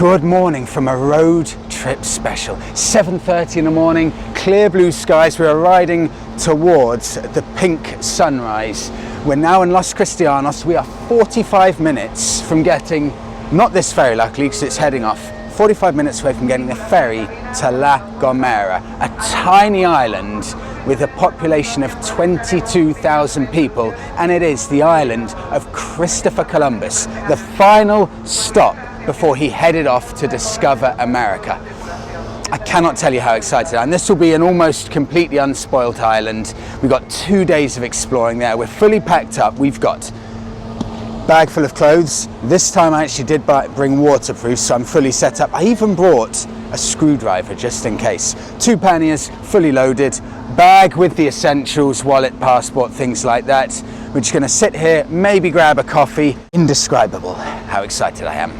Good morning from a road trip special. 7:30 in the morning, clear blue skies. We're riding towards the pink sunrise. We're now in Los Cristianos. We are 45 minutes from getting, not this ferry luckily because it's heading off, 45 minutes away from getting the ferry to La Gomera, a tiny island with a population of 22,000 people, and it is the island of Cristopher Columbus, the final stop before he headed off to discover America. I cannot tell you how excited I am. This will be an almost completely unspoilt island. We've got 2 days of exploring there. We're fully packed up. We've got a bag full of clothes. This time I actually did bring waterproof, so I'm fully set up. I even brought a screwdriver just in case. 2 panniers, fully loaded. Bag with the essentials, wallet, passport, things like that. We're just going to sit here, maybe grab a coffee. Indescribable how excited I am.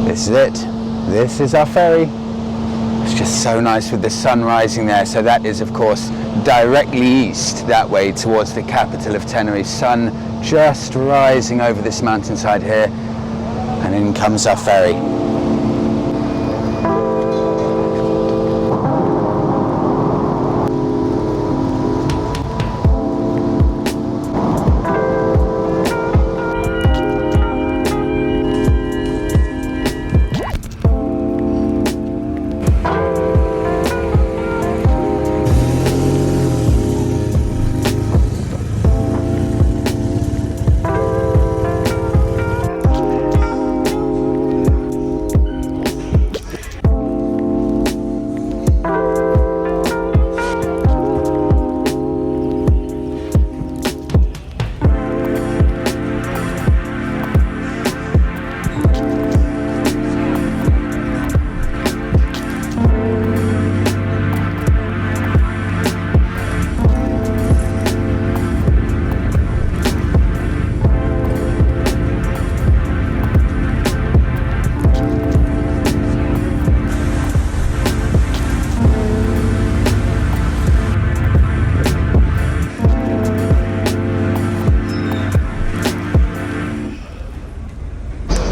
This is it. This is our ferry. It's just so nice with the sun rising there. So that is, of course, directly east that way towards the capital of Tenerife. Sun just rising over this mountainside here. And in comes our ferry.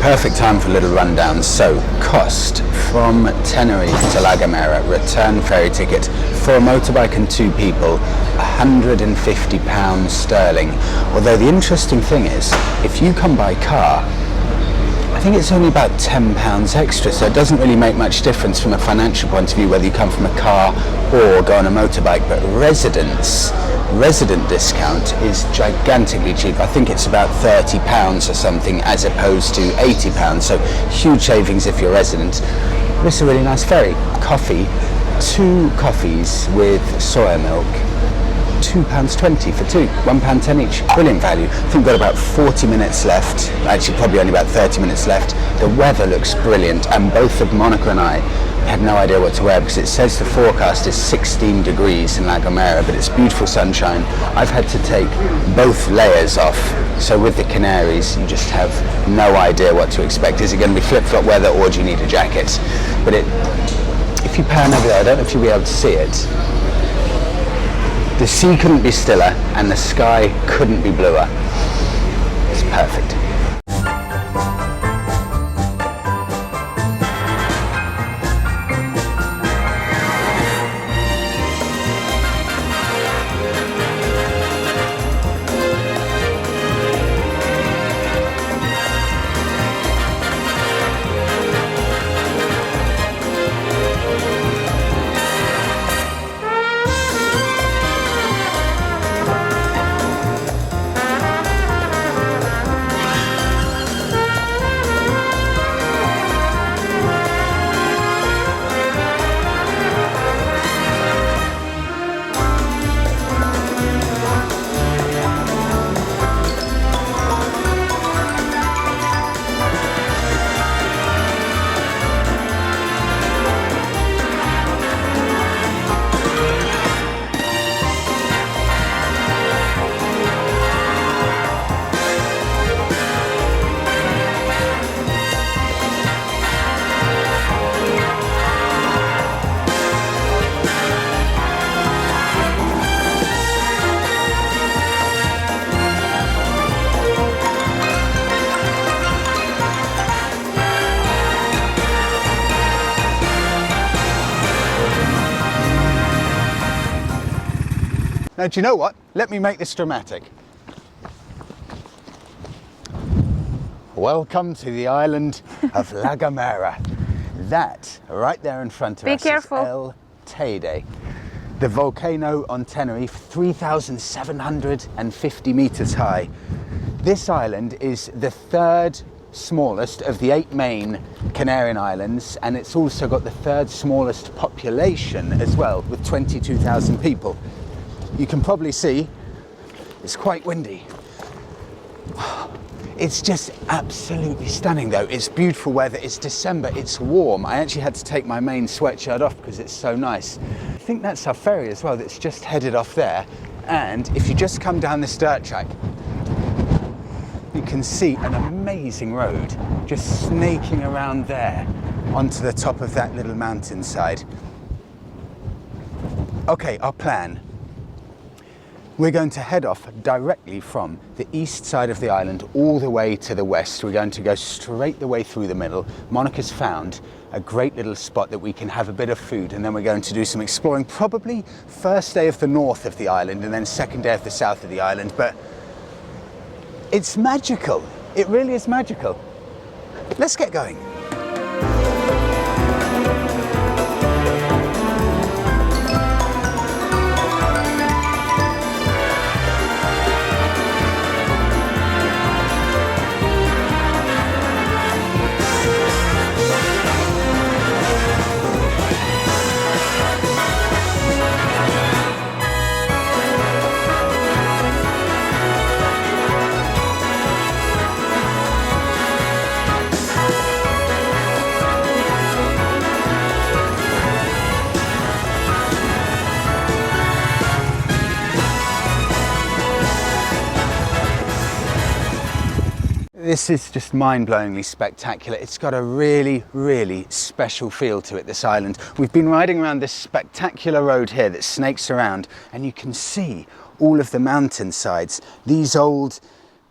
Perfect time for a little rundown. So, cost from Tenerife to La Gomera, return ferry ticket for a motorbike and 2 people, £150 sterling. Although the interesting thing is, if you come by car, I think it's only about £10 extra, so it doesn't really make much difference from a financial point of view whether you come from a car or go on a motorbike. But resident discount is gigantically cheap. I think it's about £30 or something as opposed to £80, so huge savings if you're resident. This is a really nice ferry. Coffee, 2 coffees with soya milk, £2.20 for 2, £1.10 each. Brilliant value. I think we've got about 40 minutes left, actually probably only about 30 minutes left. The weather looks brilliant, and both of Monika and I had no idea what to wear because it says the forecast is 16 degrees in La Gomera, but it's beautiful sunshine. I've had to take both layers off, so with the Canaries you just have no idea what to expect. Is it going to be flip-flop weather or do you need a jacket? But if you pan over there, I don't know if you'll be able to see it, the sea couldn't be stiller and the sky couldn't be bluer. It's perfect. Now, do you know what? Let me make this dramatic. Welcome to the island of La Gomera. That, right there in front of us, is El Teide. The volcano on Tenerife, 3,750 meters high. This island is the third smallest of the 8 main Canary Islands, and it's also got the third smallest population as well, with 22,000 people. You can probably see it's quite windy. It's just absolutely stunning though. It's beautiful weather, it's December, it's warm. I actually had to take my main sweatshirt off because it's so nice. I think that's our ferry as well that's just headed off there. And if you just come down this dirt track, you can see an amazing road just snaking around there onto the top of that little mountainside. Okay, our plan. We're going to head off directly from the east side of the island all the way to the west. We're going to go straight the way through the middle. Monika's found a great little spot that we can have a bit of food, and then we're going to do some exploring, probably first day of the north of the island and then second day of the south of the island. But it's magical. It really is magical. Let's get going. This is just mind-blowingly spectacular. It's got a really, really special feel to it, this island. We've been riding around this spectacular road here that snakes around, and you can see all of the mountainsides, these old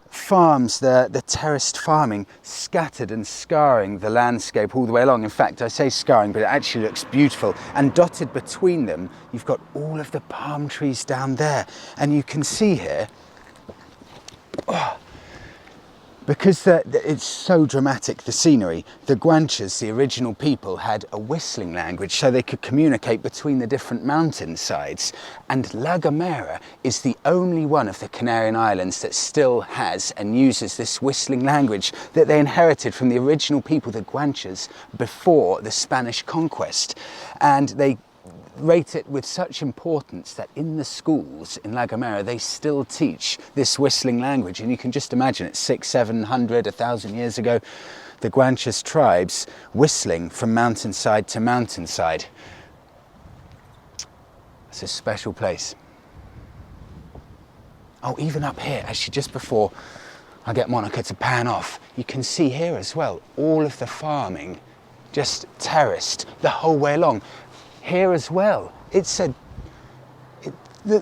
farms, the terraced farming, scattered and scarring the landscape all the way along. In fact, I say scarring, but it actually looks beautiful. And dotted between them, you've got all of the palm trees down there. And you can see here, because it's so dramatic, the scenery, the Guanches, the original people, had a whistling language so they could communicate between the different mountain sides. And La Gomera is the only one of the Canary Islands that still has and uses this whistling language that they inherited from the original people, the Guanches, before the Spanish conquest. And they rate it with such importance that in the schools in La Gomera they still teach this whistling language. And you can just imagine it, 600, 700, 1,000 years ago, the Guanches tribes whistling from mountainside to mountainside. It's a special place. Oh, even up here, actually just before I get Monika to pan off, you can see here as well all of the farming just terraced the whole way along. Here as well, the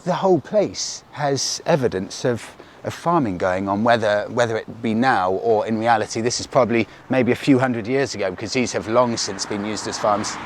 whole place has evidence of farming going on, whether it be now or in reality this is probably maybe a few hundred years ago, because these have long since been used as farms.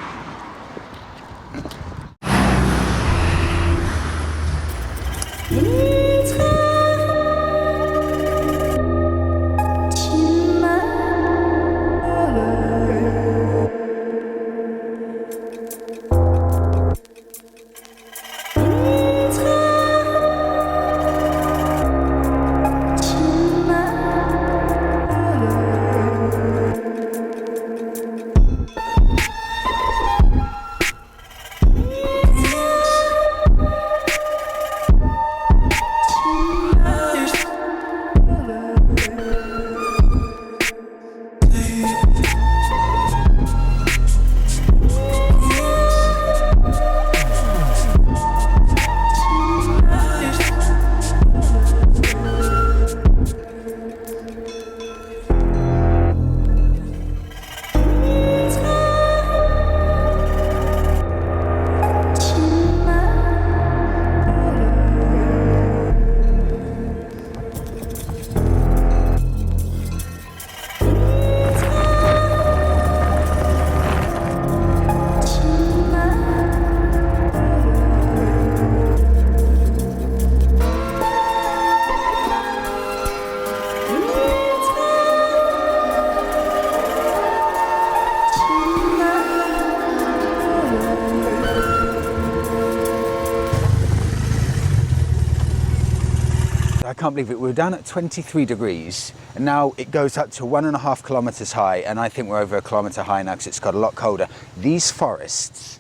can't believe it. We were down at 23 degrees and now it goes up to 1.5 kilometers high, and I think we're over a kilometer high now because it's got a lot colder. These forests,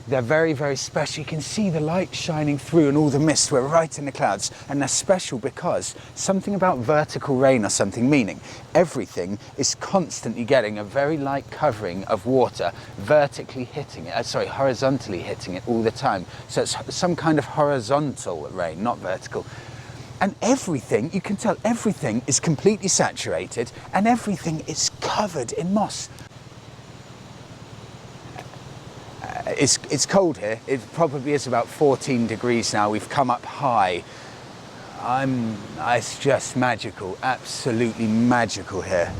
they're very, very special. You can see the light shining through and all the mist. We're right in the clouds, and they're special because something about vertical rain or something, meaning everything is constantly getting a very light covering of water horizontally hitting it all the time. So it's some kind of horizontal rain, not vertical. And everything, you can tell, everything is completely saturated and everything is covered in moss. It's cold here. It probably is about 14 degrees now. We've come up high. It's just magical, absolutely magical here.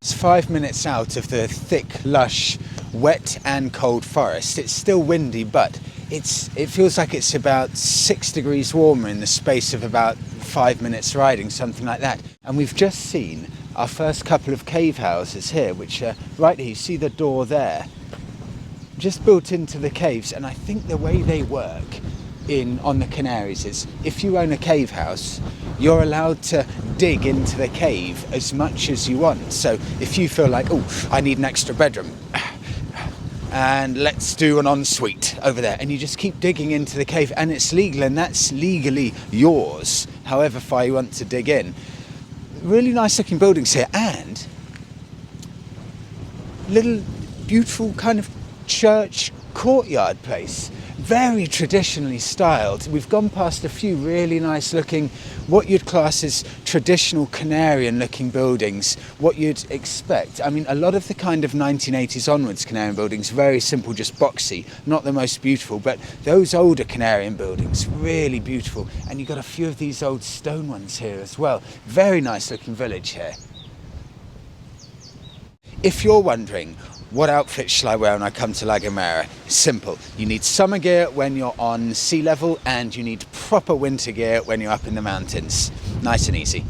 It's 5 minutes out of the thick, lush, wet and cold forest. It's still windy, but it feels like it's about 6 degrees warmer in the space of about 5 minutes riding, something like that. And we've just seen our first couple of cave houses here, which are right here. You see the door there, just built into the caves. And I think the way they work on the Canaries is if you own a cave house, you're allowed to dig into the cave as much as you want. So if you feel like, oh, I need an extra bedroom, and let's do an ensuite over there, and you just keep digging into the cave, and it's legal, and that's legally yours, however far you want to dig in. Really nice looking buildings here, and little beautiful kind of church courtyard place. Very traditionally styled. We've gone past a few really nice looking, what you'd class as traditional Canarian looking buildings, what you'd expect. I mean, a lot of the kind of 1980s onwards Canarian buildings, very simple, just boxy, not the most beautiful, but those older Canarian buildings, really beautiful. And you've got a few of these old stone ones here as well. Very nice looking village here. If you're wondering, what outfit shall I wear when I come to La Gomera? Simple. You need summer gear when you're on sea level, and you need proper winter gear when you're up in the mountains. Nice and easy.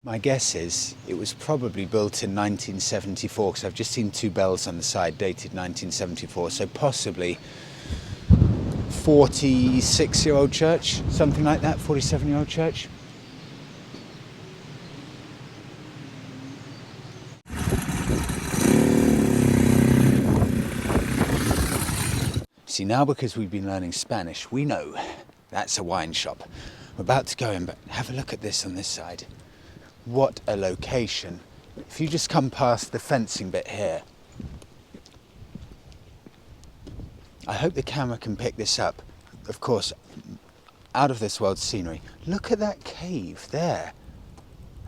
My guess is it was probably built in 1974, because I've just seen two bells on the side dated 1974, so possibly 46-year-old church, something like that, 47-year-old church. See, now because we've been learning Spanish, we know that's a wine shop. We're about to go in, but have a look at this on this side. What a location. If you just come past the fencing bit here, I hope the camera can pick this up. Of course, out of this world scenery. Look at that cave there.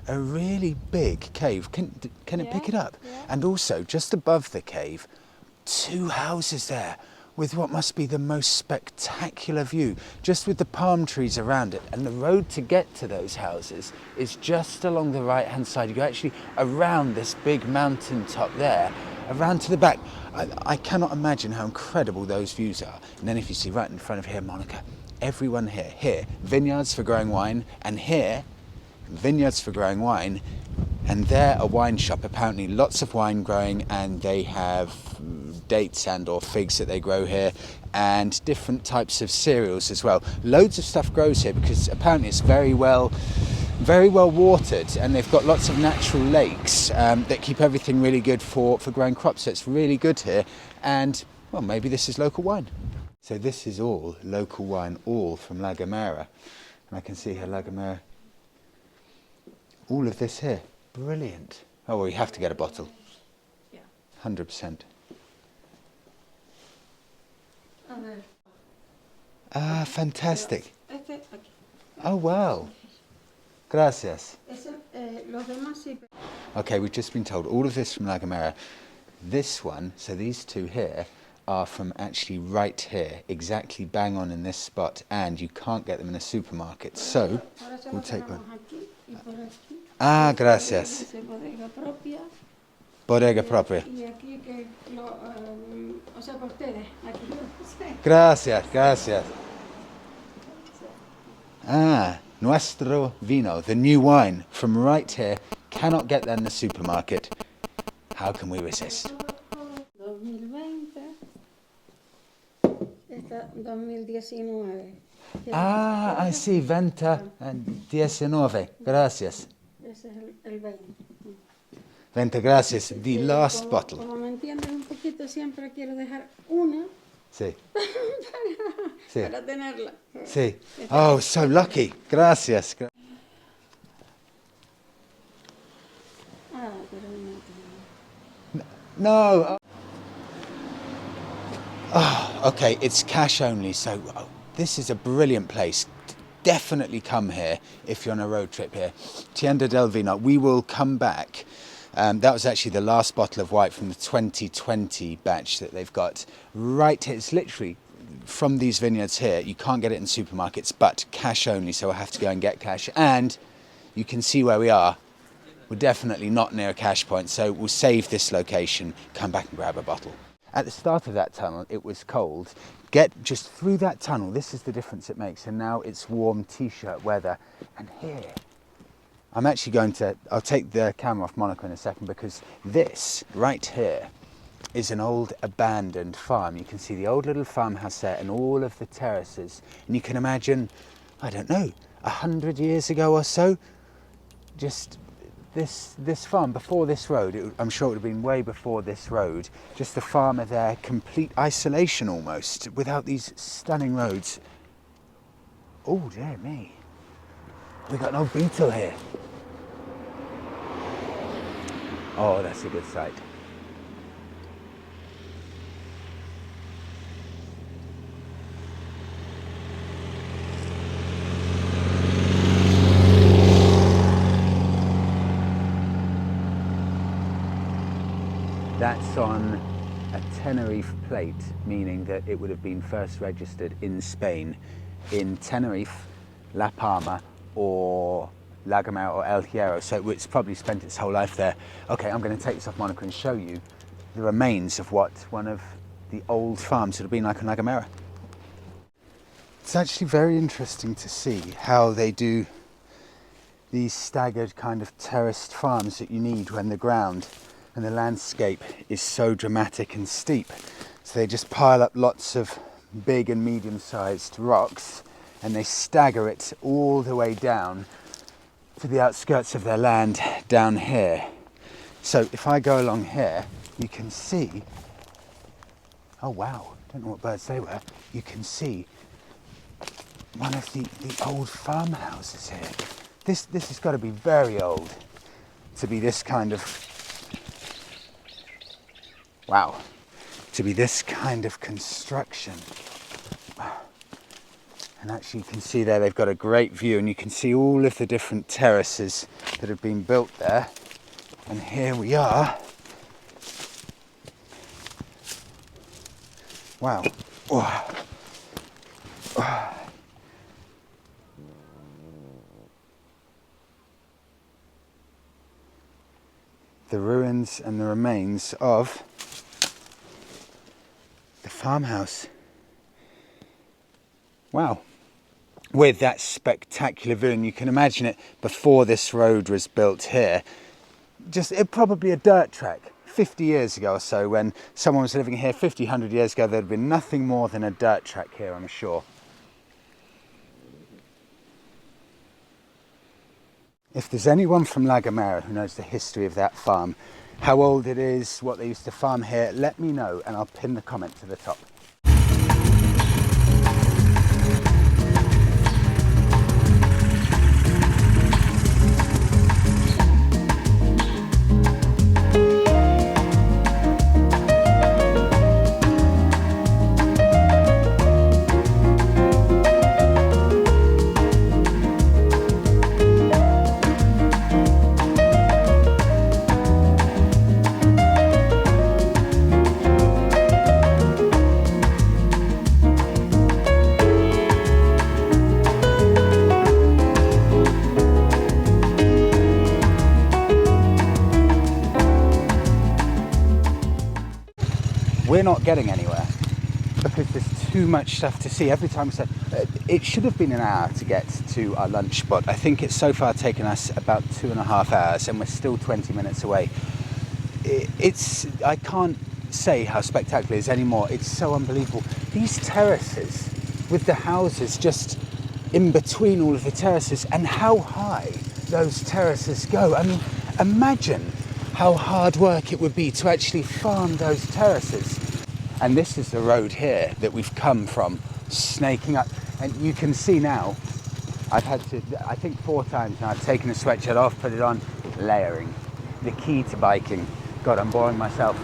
A really big cave. Can it pick it up? Yeah. And also, just above the cave, two houses there with what must be the most spectacular view, just with the palm trees around it. And the road to get to those houses is just along the right hand side. You go actually around this big mountain top there, around to the back. I cannot imagine how incredible those views are. And then if you see right in front of here, Monika, everyone here, vineyards for growing wine, and here, vineyards for growing wine, and there a wine shop, apparently lots of wine growing, and they have dates and or figs that they grow here, and different types of cereals as well. Loads of stuff grows here because apparently it's very well watered, and they've got lots of natural lakes that keep everything really good for growing crops. So it's really good here, and well, maybe this is local wine. So this is all local wine, all from La Gomera, and I can see here La Gomera. All of this here, brilliant. Oh, well, you have to get a bottle. Yeah. 100%. Ah, fantastic. Oh, wow. Gracias. Okay, we've just been told all of this from La Gomera. This one, so these two here, are from actually right here, exactly bang on in this spot, and you can't get them in a supermarket. So, we'll take one. Ah, gracias. Bodega propia. Gracias, gracias. Ah, nuestro vino, the new wine from right here, cannot get that in the supermarket. How can we resist? 2019. Ah, I see, Venta and 19. Gracias. Ese es el 20. Venta, gracias. The last bottle. Como me entiendes un poquito, siempre quiero dejar una Sí. Sí. para tenerla. Sí. Oh, so lucky. Gracias. Ah, pero no. No. Oh, okay, it's cash only, so this is a brilliant place. Definitely come here if you're on a road trip here. Tienda del Vino. We will come back. That was actually the last bottle of white from the 2020 batch that they've got right here. It's literally from these vineyards here. You can't get it in supermarkets, but cash only, so I have to go and get cash. And you can see where we are. We're definitely not near a cash point, so we'll save this location, come back and grab a bottle. At the start of that tunnel, it was cold. Get just through that tunnel, this is the difference it makes. And now it's warm t-shirt weather. And here, I'm actually I'll take the camera off Monika in a second, because this right here is an old abandoned farm. You can see the old little farmhouse there and all of the terraces. And you can imagine, I don't know, 100 years ago or so, just this farm before this road. I'm sure it would have been way before this road. Just the farmer there, complete isolation almost, without these stunning roads. Oh dear me, we got an old beetle here. Oh, that's a good sight. That's on a Tenerife plate, meaning that it would have been first registered in Spain, in Tenerife, La Palma, or La Gomera or El Hierro, so it's probably spent its whole life there. Okay, I'm going to take this off Monika and show you the remains of what one of the old farms would have been like in La Gomera. It's actually very interesting to see how they do these staggered kind of terraced farms that you need when the ground and the landscape is so dramatic and steep. So they just pile up lots of big and medium-sized rocks and they stagger it all the way down to the outskirts of their land down here. So if I go along here, you can see, oh wow, don't know what birds they were, you can see one of the old farmhouses here. This has got to be very old to be this kind of, wow, to be this kind of construction. And actually you can see there they've got a great view, and you can see all of the different terraces that have been built there. And here we are. Wow. Oh. Oh. The ruins and the remains of the farmhouse. Wow. With that spectacular view, and you can imagine it before this road was built here. Just, it probably a dirt track 50 years ago or so, when someone was living here 50, 100 years ago, there'd been nothing more than a dirt track here, I'm sure. If there's anyone from La Gomera who knows the history of that farm, how old it is, what they used to farm here, let me know and I'll pin the comment to the top. We're not getting anywhere because there's too much stuff to see. Every time we say it should have been an hour to get to our lunch spot. I think it's so far taken us about 2.5 hours and we're still 20 minutes away. I can't say how spectacular it is anymore. It's so unbelievable. These terraces with the houses just in between all of the terraces, and how high those terraces go. I mean, imagine how hard work it would be to actually farm those terraces. And this is the road here that we've come from, snaking up. And you can see now, I've had to, I think 4 times now, I've taken the sweatshirt off, put it on, layering. The key to biking. God, I'm boring myself.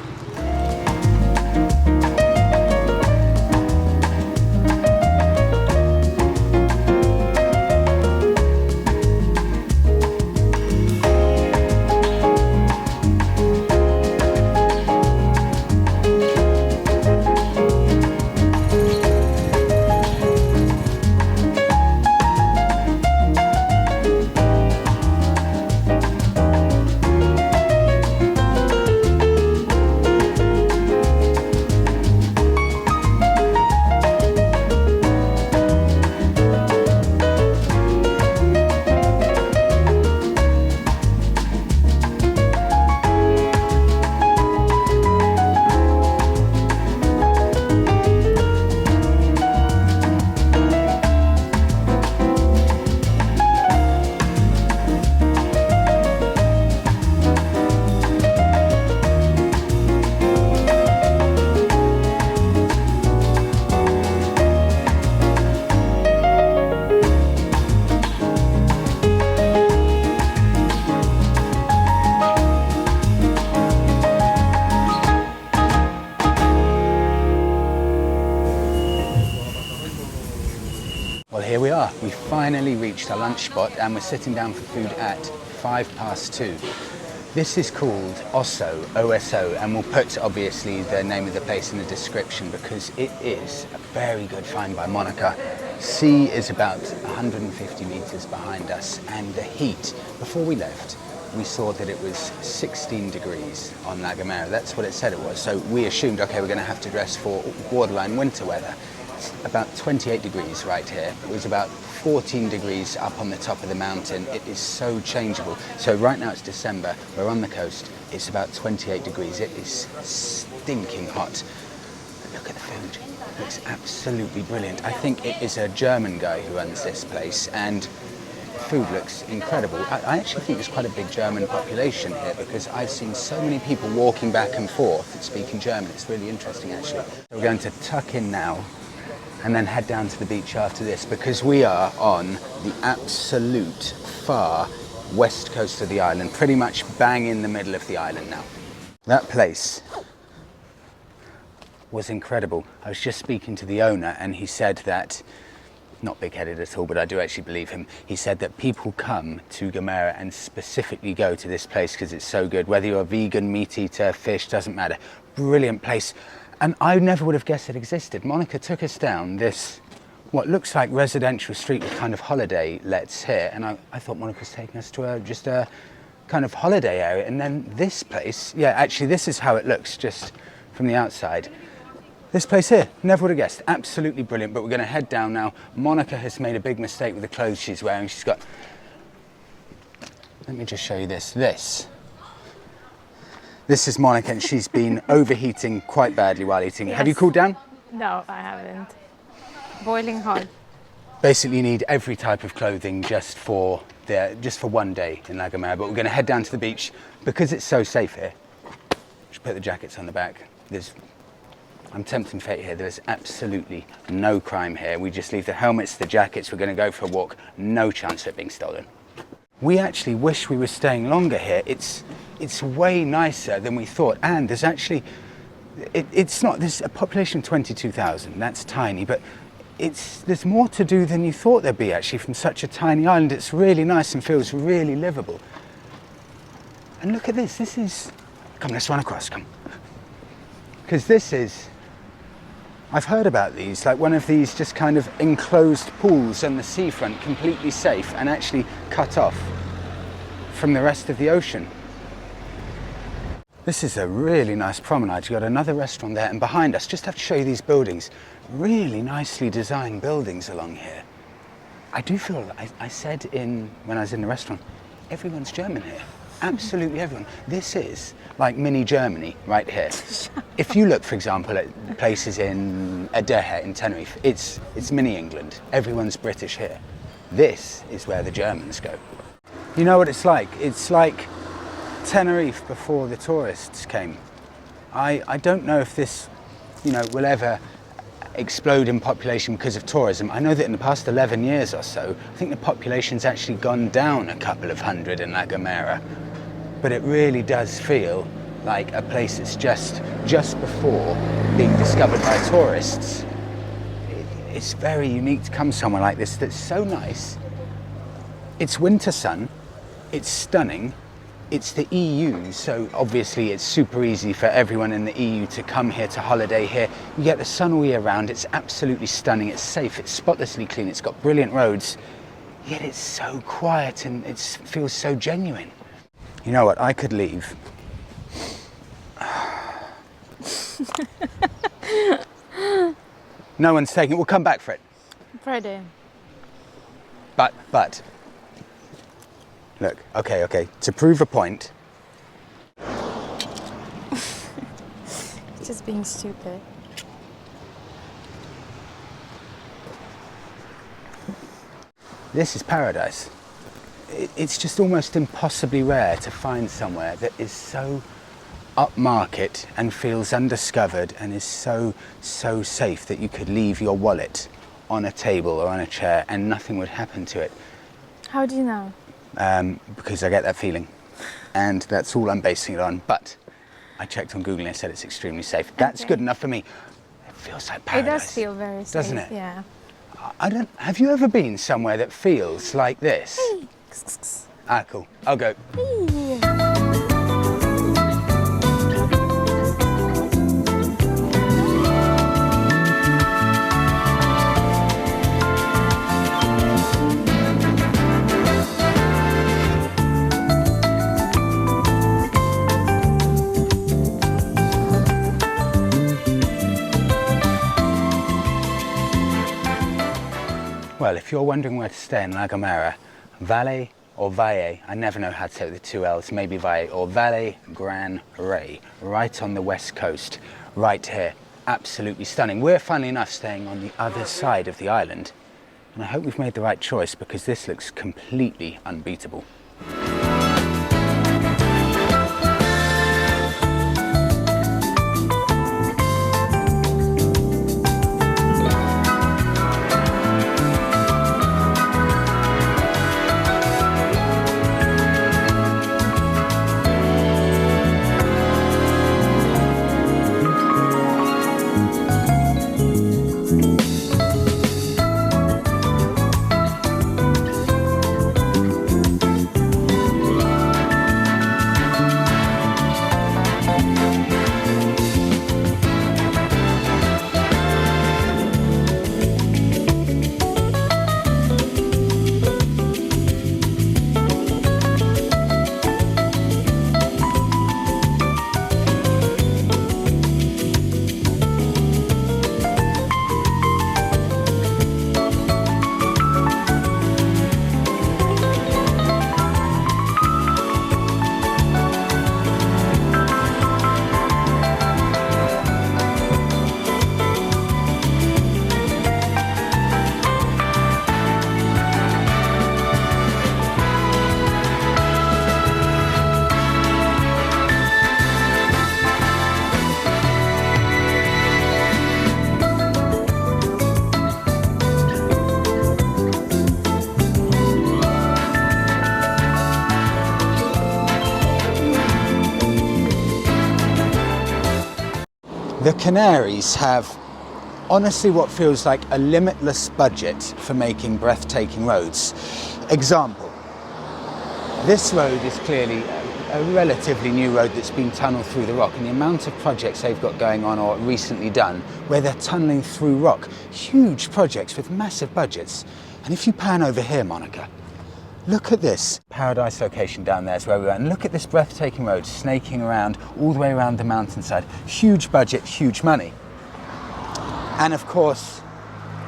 Here we are, we finally reached our lunch spot and we're sitting down for food at 2:05. This is called Osso, O-S-O, and we'll put obviously the name of the place in the description because it is a very good find by Monika. Sea is about 150 meters behind us, and the heat, before we left, we saw that it was 16 degrees on La Gomera. That's what it said it was. So we assumed, okay, we're going to have to dress for borderline winter weather. It's about 28 degrees right here. It was about 14 degrees up on the top of the mountain. It is so changeable. So right now it's December, we're on the coast, it's about 28 degrees. It is stinking hot. But look at the food, it looks absolutely brilliant. I think it is a German guy who runs this place, and food looks incredible. I actually think there's quite a big German population here because I've seen so many people walking back and forth speaking German. It's really interesting actually. We're going to tuck in now and then head down to the beach after this because we are on the absolute far west coast of the island, pretty much bang in the middle of the island now. That place was incredible. I was just speaking to the owner and he said that, not big-headed at all, but I do actually believe him, he said that people come to Gomera and specifically go to this place because it's so good, whether you're a vegan, meat eater, fish, doesn't matter. Brilliant place. And I never would have guessed it existed. Monika took us down this, what looks like residential street with kind of holiday lets here. And I thought Monika was taking us to just a kind of holiday area. And then this place, yeah, actually this is how it looks just from the outside. This place here, never would have guessed. Absolutely brilliant, but we're going to head down now. Monika has made a big mistake with the clothes she's wearing. She's got, let me just show you this. This is Monika, and she's been overheating quite badly while eating. Yes. Have you cooled down? No, I haven't. Boiling hot. Basically, you need every type of clothing just for one day in La Gomera. But we're going to head down to the beach because it's so safe here. Just put the jackets on the back. I'm tempting fate here. There's absolutely no crime here. We just leave the helmets, the jackets. We're going to go for a walk. No chance of it being stolen. We actually wish we were staying longer here. It's way nicer than we thought. And there's actually, there's a population of 22,000. That's tiny, but there's more to do than you thought there'd be actually from such a tiny island. It's really nice and feels really livable. And look at this. Come, let's run across, come. Because I've heard about these, like one of these just kind of enclosed pools on the seafront, completely safe and actually cut off from the rest of the ocean. This is a really nice promenade. You've got another restaurant there, and behind us, just have to show you these buildings. Really nicely designed buildings along here. I do feel, I said when I was in the restaurant, everyone's German here. Absolutely everyone. This is like mini Germany right here. If you look, for example, at places in Adeje in Tenerife, it's mini England. Everyone's British here. This is where the Germans go. You know what it's like? It's like Tenerife before the tourists came. I don't know if this, will ever explode in population because of tourism. I know that in the past 11 years or so, I think the population's actually gone down a couple of hundred in La Gomera. But it really does feel like a place that's just before being discovered by tourists. It's very unique to come somewhere like this that's so nice. It's winter sun, it's stunning, it's the EU, so obviously it's super easy for everyone in the EU to come here to holiday here. You get the sun all year round, it's absolutely stunning, it's safe, it's spotlessly clean, it's got brilliant roads, yet it's so quiet and it feels so genuine. You know what, I could leave. No one's taking it, we'll come back for it. Friday. But, look, okay, to prove a point. Just being stupid. This is paradise. It's just almost impossibly rare to find somewhere that is so upmarket and feels undiscovered and is so safe that you could leave your wallet on a table or on a chair and nothing would happen to it. How do you know? Because I get that feeling, and that's all I'm basing it on. But I checked on Google and it said it's extremely safe. That's good enough for me. It feels like paradise. It does feel very safe, doesn't it? Yeah. Have you ever been somewhere that feels like this? Hey. Ah, cool. I'll go. Hey. Well, if you're wondering where to stay in La Gomera, Valle or Valle, I never know how to say it with the two L's, maybe Valle, or Valle Gran, right on the west coast, right here. Absolutely stunning. We're, funnily enough, staying on the other side of the island, and I hope we've made the right choice because this looks completely unbeatable. The Canaries have honestly what feels like a limitless budget for making breathtaking roads. Example, this road is clearly a relatively new road that's been tunnelled through the rock, and the amount of projects they've got going on or recently done where they're tunnelling through rock, huge projects with massive budgets. And if you pan over here, Monika, look at this paradise location down there is where we are, and look at this breathtaking road snaking around all the way around the mountainside. Huge budget, huge money. And of course,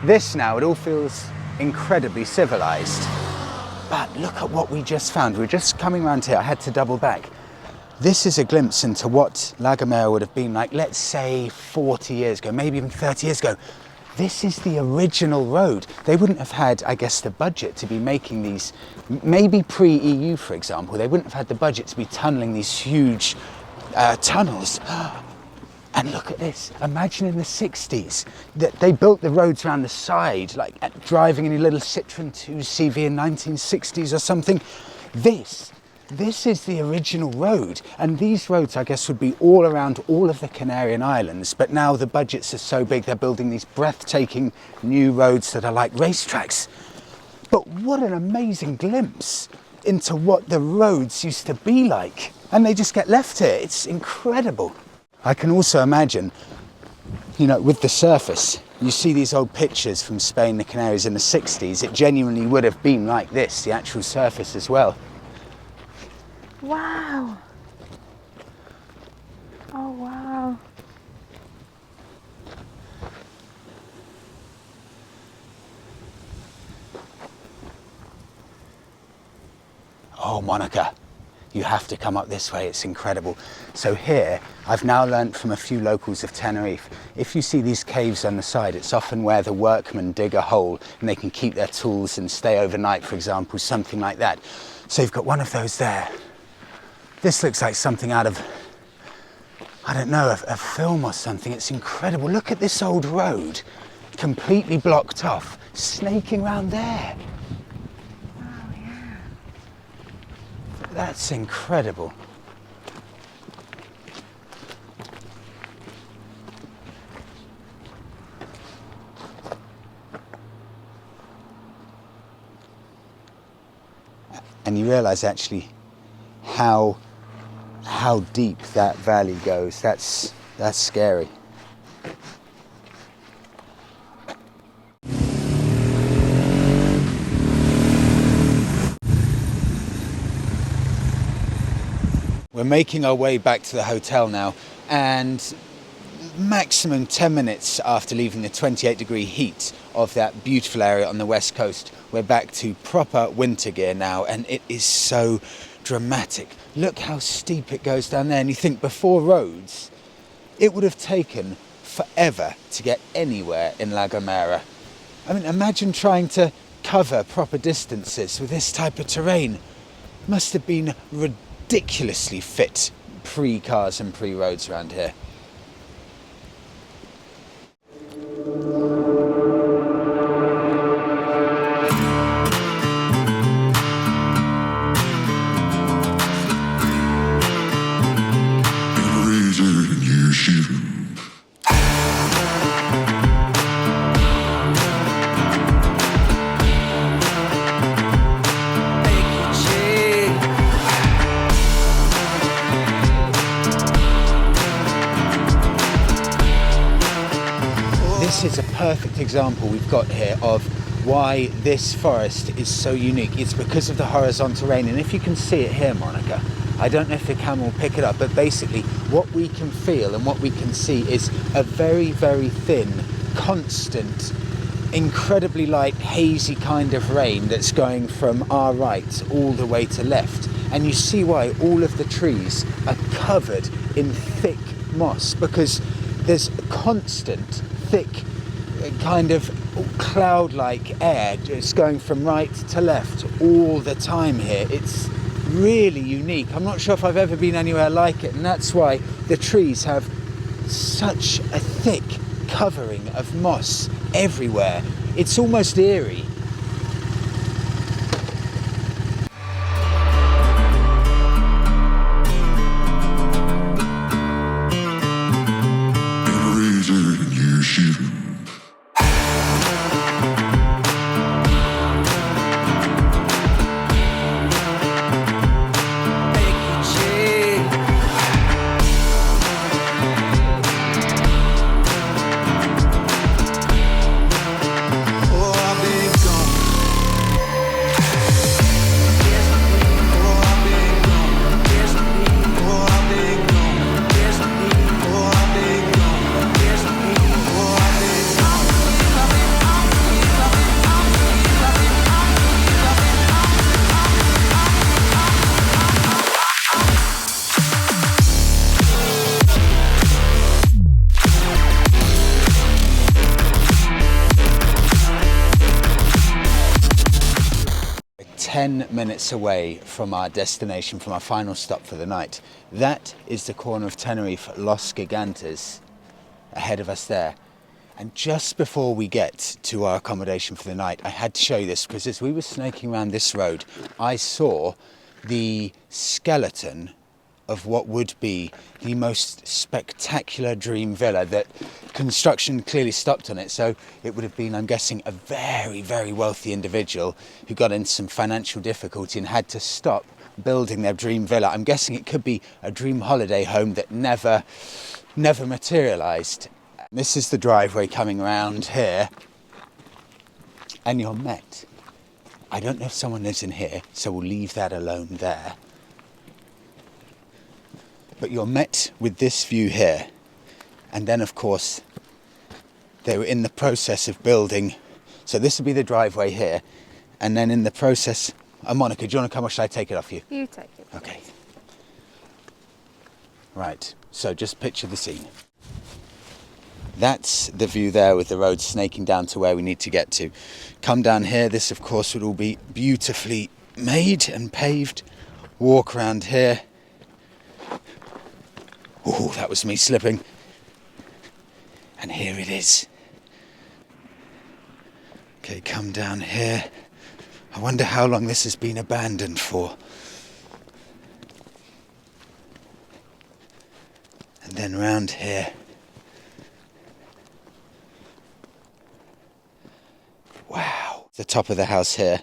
this now, it all feels incredibly civilized. But look at what we just found. We were just coming around here, I had to double back. This is a glimpse into what La Gomera would have been like, let's say 40 years ago, maybe even 30 years ago. This is the original road. They wouldn't have had, I guess, the budget to be making these, maybe pre-EU, for example, they wouldn't have had the budget to be tunneling these huge tunnels. And look at this, imagine in the 60s that they built the roads around the side, like driving in a little Citroen 2CV in 1960s or something. This is the original road, and these roads, I guess, would be all around all of the Canary Islands, but now the budgets are so big they're building these breathtaking new roads that are like racetracks. But what an amazing glimpse into what the roads used to be like, and they just get left here. It's incredible. I can also imagine, you know, with the surface, you see these old pictures from Spain, the Canaries in the 60s, it genuinely would have been like this, the actual surface as well. Wow. Oh, wow. Oh, Monika, you have to come up this way, it's incredible. So here, I've now learnt from a few locals of Tenerife, if you see these caves on the side, it's often where the workmen dig a hole and they can keep their tools and stay overnight, for example, something like that. So you've got one of those there. This looks like something out of, I don't know, a film or something. It's incredible. Look at this old road, completely blocked off, snaking round there. That's incredible. And you realise actually how deep that valley goes. That's scary. We're making our way back to the hotel now, and maximum 10 minutes after leaving the 28-degree heat of that beautiful area on the west coast, we're back to proper winter gear now, and it is so dramatic. Look how steep it goes down there, and you think before roads, it would have taken forever to get anywhere in La Gomera. I mean, imagine trying to cover proper distances with this type of terrain. Must have been ridiculously fit pre-cars and pre-roads around here. This is a perfect example we've got here of why this forest is so unique. It's because of the horizontal rain, and if you can see it here, Monika, I don't know if the camera will pick it up, but basically what we can feel and what we can see is a very, very thin, constant, incredibly light, hazy kind of rain that's going from our right all the way to left. And you see why all of the trees are covered in thick moss, because there's a constant, thick, kind of cloud-like air just going from right to left all the time here. It's really unique. I'm not sure if I've ever been anywhere like it, and that's why the trees have such a thick covering of moss everywhere. It's almost eerie. 10 minutes away from our destination, from our final stop for the night. That is the corner of Tenerife, Los Gigantes, ahead of us there. And just before we get to our accommodation for the night, I had to show you this because as we were snaking around this road, I saw the skeleton of what would be the most spectacular dream villa. That construction clearly stopped on it, so it would have been, I'm guessing, a very, very wealthy individual who got into some financial difficulty and had to stop building their dream villa. I'm guessing it could be a dream holiday home that never materialised. This is the driveway coming around here, and you're met. I don't know if someone lives in here, so we'll leave that alone there. But you're met with this view here. And then, of course, they were in the process of building. So this would be the driveway here. And then in the process... Monika, do you want to come or shall I take it off you? You take it. Okay. Right, so just picture the scene. That's the view there with the road snaking down to where we need to get to. Come down here, this of course would all be beautifully made and paved. Walk around here. Oh, that was me slipping. And here it is. Okay, come down here. I wonder how long this has been abandoned for. And then round here. Wow. The top of the house here.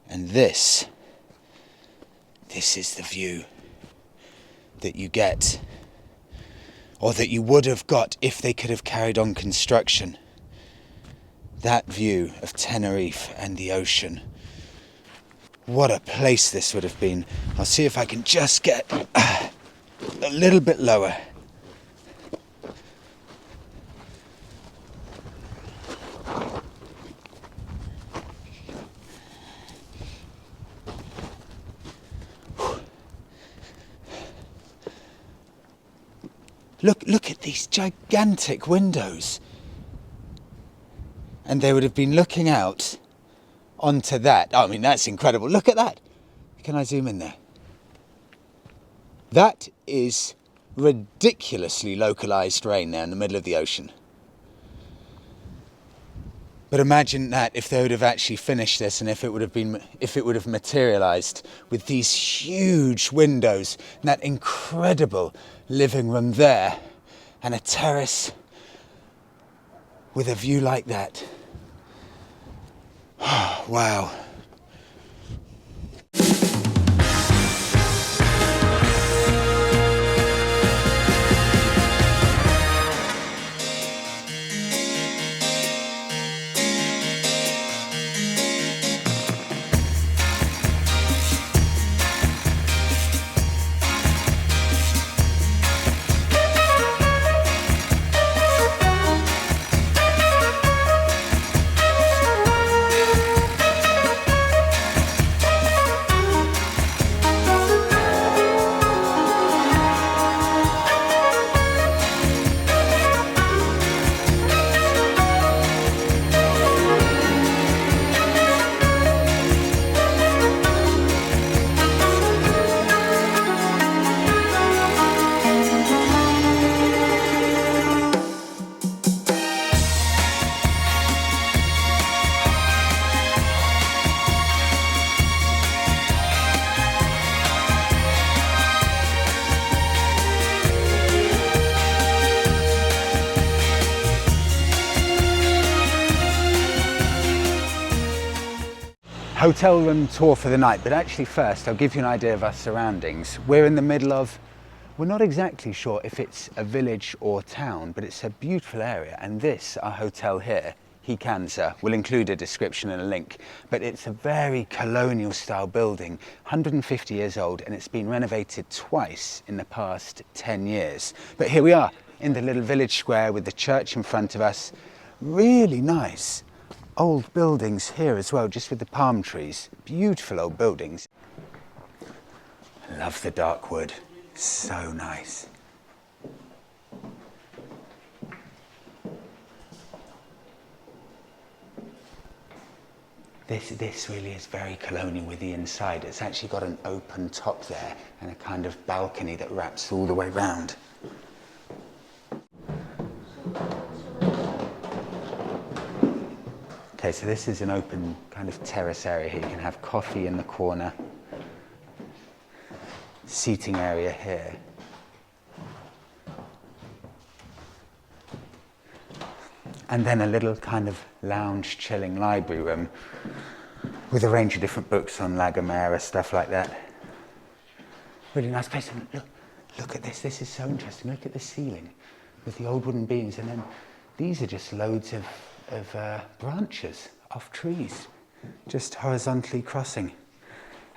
And this is the view that you get, or that you would have got if they could have carried on construction. That view of Tenerife and the ocean. What a place this would have been. I'll see if I can just get a little bit lower. Look at these gigantic windows. And they would have been looking out onto that. Oh, I mean, that's incredible. Look at that. Can I zoom in there? That is ridiculously localized rain there in the middle of the ocean. But imagine that if they would have actually finished this and if it would have materialized with these huge windows and that incredible living room there and a terrace with a view like that. Oh, wow. hotel room tour for the night, but actually first I'll give you an idea of our surroundings. We're in the middle of, we're not exactly sure if it's a village or town, but it's a beautiful area, and this, our hotel here, Hikansa, will include a description and a link, but it's a very colonial style building, 150 years old, and it's been renovated twice in the past 10 years. But here we are in the little village square with the church in front of us. Really nice old buildings here as well, just with the palm trees. Beautiful old buildings. Love the dark wood, so nice. This really is very colonial with the inside. It's actually got an open top there and a kind of balcony that wraps all the way round. Okay, so this is an open kind of terrace area here. You can have coffee in the corner, seating area here. And then a little kind of lounge chilling library room with a range of different books on La Gomera, stuff like that. Really nice place. And look at this. This is so interesting. Look at the ceiling with the old wooden beams, and then these are just loads of branches off trees, just horizontally crossing.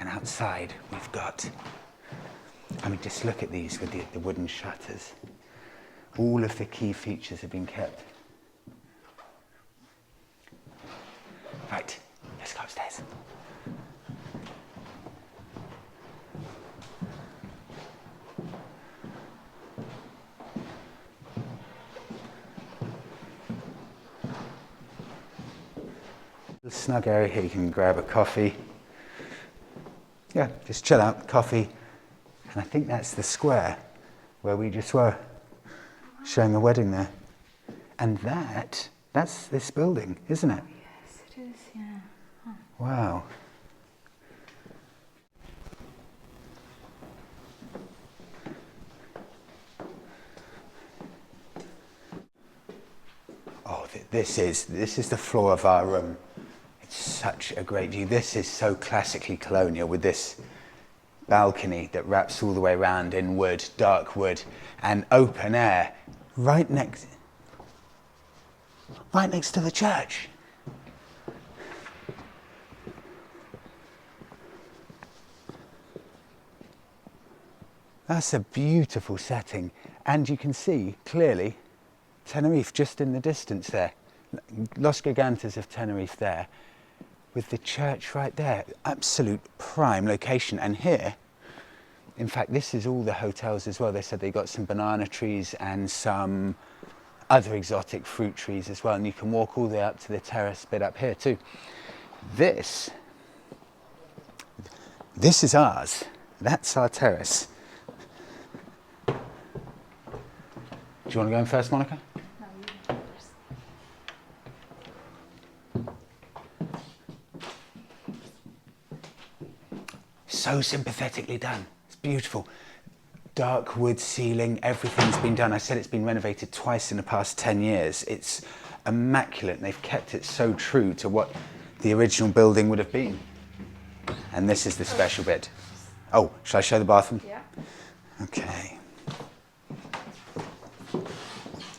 And outside we've got, I mean, just look at these with the wooden shutters. All of the key features have been kept. Right, let's go upstairs. Little snug area here, you can grab a coffee. Yeah, just chill out, coffee. And I think that's the square where we just were, showing a wedding there. And that's this building, isn't it? It is, yeah. Huh. Wow. Oh, this is the floor of our room. It's such a great view. This is so classically colonial with this balcony that wraps all the way around in wood, dark wood, and open air right next to the church. That's a beautiful setting, and you can see clearly Tenerife just in the distance there. Los Gigantes of Tenerife there, with the church right there. Absolute prime location. And here, in fact, this is all the hotels as well. They said they got some banana trees and some other exotic fruit trees as well, and you can walk all the way up to the terrace bit up here too. This is ours. That's our terrace. Do you want to go in first, Monika? No, you go first. So sympathetically done. It's beautiful. Dark wood ceiling, everything's been done. I said it's been renovated twice in the past 10 years. It's immaculate, and they've kept it so true to what the original building would have been. And this is the special bit. Oh, shall I show the bathroom? Yeah. Okay.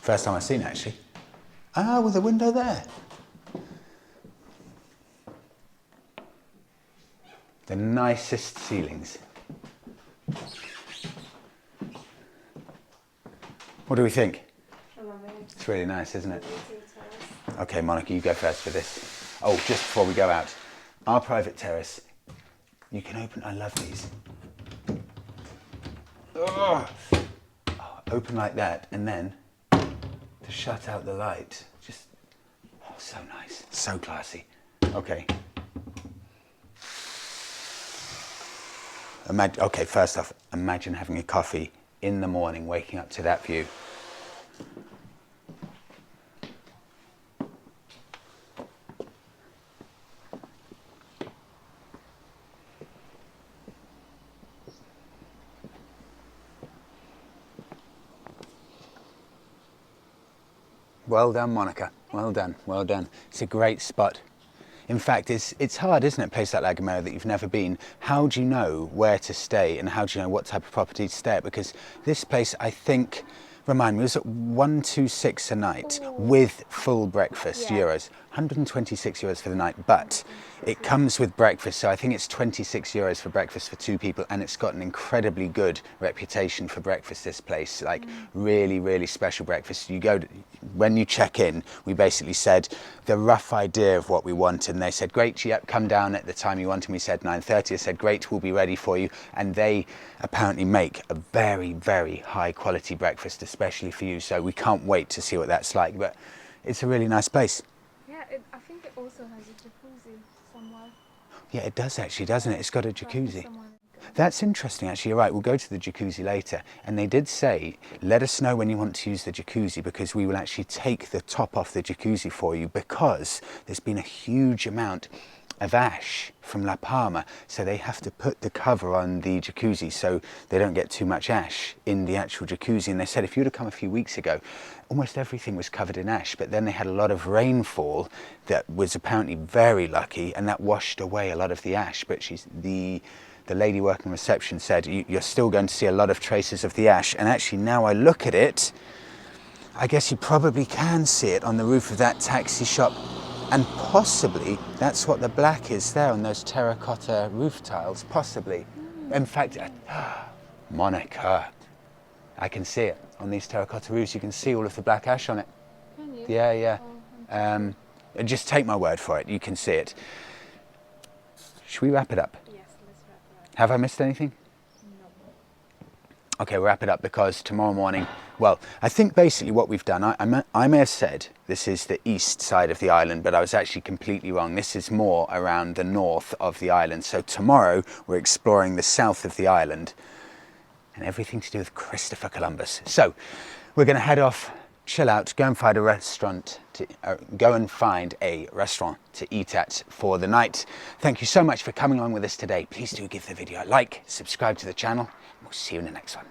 First time I've seen it, actually. Ah, with a window there. The nicest ceilings. What do we think? I love it. It's really nice, isn't it? It's Okay, Monika, you go first for this. Oh, just before we go out, our private terrace, you can open, I love these. Oh, open like that, and then to shut out the light. Just, oh, so nice, so classy. Okay. Okay, first off, imagine having a coffee in the morning, waking up to that view. Well done, Monika. Well done, well done. It's a great spot. In fact, it's hard, isn't it, a place like Gomera that you've never been? How do you know where to stay and how do you know what type of property to stay at? Because this place, I think, remind me, was it 126 a night with full breakfast, euros? 126 euros for the night, but it comes with breakfast, so I think it's 26 euros for breakfast for 2 people, and it's got an incredibly good reputation for breakfast, this place, like really, really special breakfast. You go, when you check in, we basically said the rough idea of what we want, and they said, great, yep, come down at the time you want, and we said 9:30, they said, great, we'll be ready for you, and they apparently make a very, very high quality breakfast, especially for you, so we can't wait to see what that's like, but it's a really nice place. Yeah, I think it also has a jacuzzi somewhere. Yeah, it does actually, doesn't it? It's got a jacuzzi. Somewhere. That's interesting, actually. You're right. We'll go to the jacuzzi later. And they did say, let us know when you want to use the jacuzzi because we will actually take the top off the jacuzzi for you because there's been a huge amount of ash from La Palma. So they have to put the cover on the jacuzzi so they don't get too much ash in the actual jacuzzi. And they said if you'd have come a few weeks ago, almost everything was covered in ash. But then they had a lot of rainfall that was apparently very lucky and that washed away a lot of the ash. But the lady working reception said you're still going to see a lot of traces of the ash, and actually now I look at it, I guess you probably can see it on the roof of that taxi shop, and possibly that's what the black is there on those terracotta roof tiles, possibly. In fact, Monika, I can see it on these terracotta roofs, you can see all of the black ash on it. Can you? Yeah. Oh, Just take my word for it, you can see it. Should we wrap it up? yes, let's wrap it up. Have I missed anything? No. Okay, we'll wrap it up because tomorrow morning, well, I think basically what we've done, I may have said this is the east side of the island, but I was actually completely wrong. This is more around the north of the island. So tomorrow we're exploring the south of the island and everything to do with Cristopher Columbus. So we're going to head off, chill out, go and find a restaurant to eat at for the night. Thank you so much for coming on with us today. Please do give the video a like, subscribe to the channel. We'll see you in the next one.